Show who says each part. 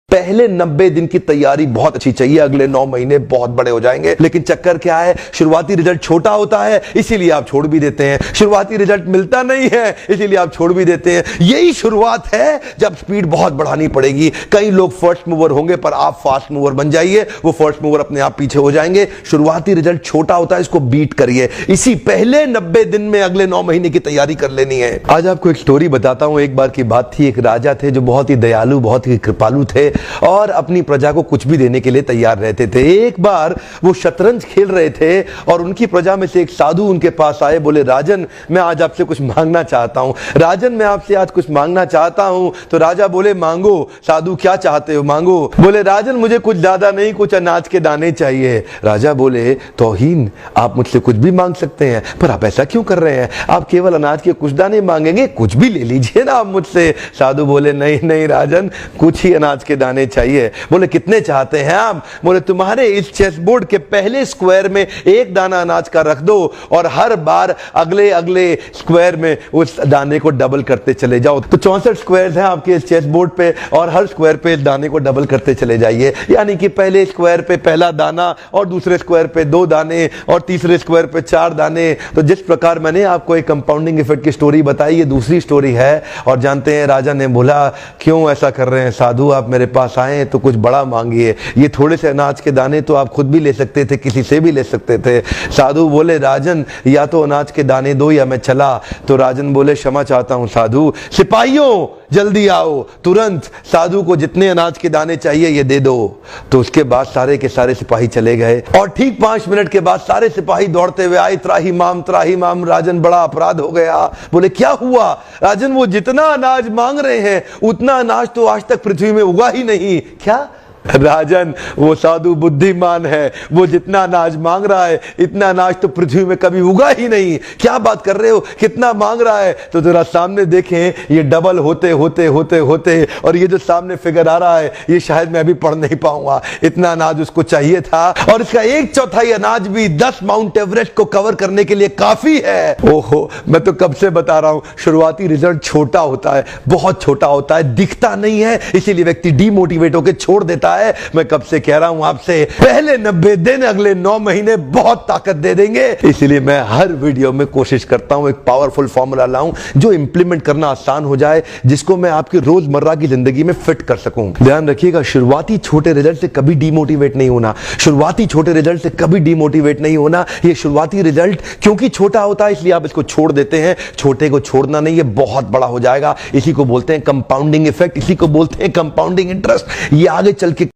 Speaker 1: पहले 90 दिन की तैयारी बहुत अच्छी चाहिए, अगले 9 महीने बहुत बड़े हो जाएंगे। लेकिन चक्कर क्या है, शुरुआती रिजल्ट छोटा होता है, इसीलिए आप छोड़ भी देते हैं। शुरुआती रिजल्ट मिलता नहीं है, इसीलिए आप छोड़ भी देते हैं। यही शुरुआत है जब स्पीड बहुत बढ़ानी पड़ेगी। कई लोग फर्स्ट मूवर होंगे, पर आप फास्ट मूवर बन जाइए, वो फर्स्ट मूवर अपने आप पीछे हो जाएंगे। शुरुआती रिजल्ट छोटा होता है, इसको बीट करिए। इसी पहले 90 दिन में अगले 9 महीने की तैयारी कर लेनी है। आज आपको एक स्टोरी बताता हूं। एक बार की बात थी, एक राजा थे जो बहुत ही दयालु, बहुत ही कृपालु थे और अपनी प्रजा को कुछ भी देने के लिए तैयार रहते थे। एक बार वो शतरंज खेल रहे थे और उनकी प्रजा में से एक साधु उनके पास आए। बोले, राजन, मैं आज आपसे कुछ मांगना चाहता हूं। राजन, मैं आपसे आज कुछ मांगना चाहता हूं। तो राजा बोले, मांगो। साधु, क्या चाहते हो, मांगो। बोले, राजन, मुझे कुछ ज्यादा नहीं, कुछ अनाज के दाने चाहिए। राजा बोले, तौहीन, आप मुझसे कुछ भी मांग सकते हैं, पर आप ऐसा क्यों कर रहे हैं? आप केवल अनाज के कुछ दाने मांगेंगे, कुछ भी ले लीजिए ना आप मुझसे। साधु बोले, नहीं नहीं राजन, कुछ ही अनाज के दाने चाहिए। बोले, कितने चाहते हैं आप? बोले, तुम्हारे इस चेस बोर्ड के पहले स्क्वायर में एक दाना अनाज का रख दो और हर बार अगले अगले स्क्वायर में उस दाने को डबल करते चले जाओ। तो 64 स्क्वायर हैं आपके इस चेस बोर्ड पे और हर स्क्वायर पे इस दाने को डबल करते चले जाइए। यानी कि पहले स्क्वायर पे पहला दाना और दूसरे स्क्वायर पे 2 दाने और तीसरे स्क्वायर पे 4 दाने। तो जिस प्रकार मैंने आपको एक कंपाउंडिंग इफेक्ट की स्टोरी बताई, ये दूसरी स्टोरी है। और जानते हैं, राजा ने बोला, क्यों ऐसा कर रहे हैं साधु, आप मेरे पास आए तो कुछ बड़ा मांगिए। ये थोड़े से अनाज के दाने तो आप खुद भी ले सकते थे, किसी से भी ले सकते थे। साधु बोले, राजन, या तो अनाज के दाने दो या मैं चला। तो राजन बोले, क्षमा चाहता हूं साधु। सिपाहियों, जल्दी आओ, तुरंत साधु को जितने अनाज के दाने चाहिए ये दे दो। तो उसके बाद सारे के सारे सिपाही चले गए और ठीक 5 मिनट के बाद सारे सिपाही दौड़ते हुए आए। त्राहिमाम त्राहिमाम, राजन, बड़ा अपराध हो गया। बोले, क्या हुआ? राजन, वो जितना अनाज मांग रहे हैं उतना अनाज तो आज तक पृथ्वी में उगा ही नहीं। क्या? राजन, वो साधु बुद्धिमान है, वो जितना अनाज मांग रहा है इतना अनाज तो पृथ्वी में कभी उगा ही नहीं। क्या बात कर रहे हो, कितना मांग रहा है? तो जरा सामने देखें, ये डबल होते होते होते होते और ये जो सामने फिगर आ रहा है ये शायद मैं अभी पढ़ नहीं पाऊंगा। इतना अनाज उसको चाहिए था और इसका 1/4 अनाज भी 10 माउंट एवरेस्ट को कवर करने के लिए काफी है। ओहो, मैं तो कब से बता रहा हूं, शुरुआती रिजल्ट छोटा होता है, बहुत छोटा होता है, दिखता नहीं है, इसीलिए व्यक्ति डीमोटिवेट होकर छोड़ देता है। मैं कब से कह रहा हूं आपसे, पहले 90 दिन अगले 9 महीने बहुत ताकत दे देंगे। इसलिए मैं हर वीडियो में कोशिश करता हूं एक पावरफुल फॉर्मूला लाऊं जो इंप्लीमेंट करना आसान हो जाए, जिसको मैं आपकी रोजमर्रा की जिंदगी में फिट कर सकूं। ध्यान रखिएगा, शुरुआती छोटे रिजल्ट से कभी डीमोटिवेट नहीं होना। शुरुआती छोटे रिजल्ट से कभी डीमोटिवेट नहीं होना। ये शुरुआती रिजल्ट क्योंकि छोटा होता है इसलिए आप इसको छोड़ देते हैं। छोटे को छोड़ना नहीं, ये बहुत बड़ा हो जाएगा। इसी को बोलते हैं कंपाउंडिंग इफेक्ट, इसी को बोलते हैं कंपाउंडिंग इंटरेस्ट। ये आगे चल के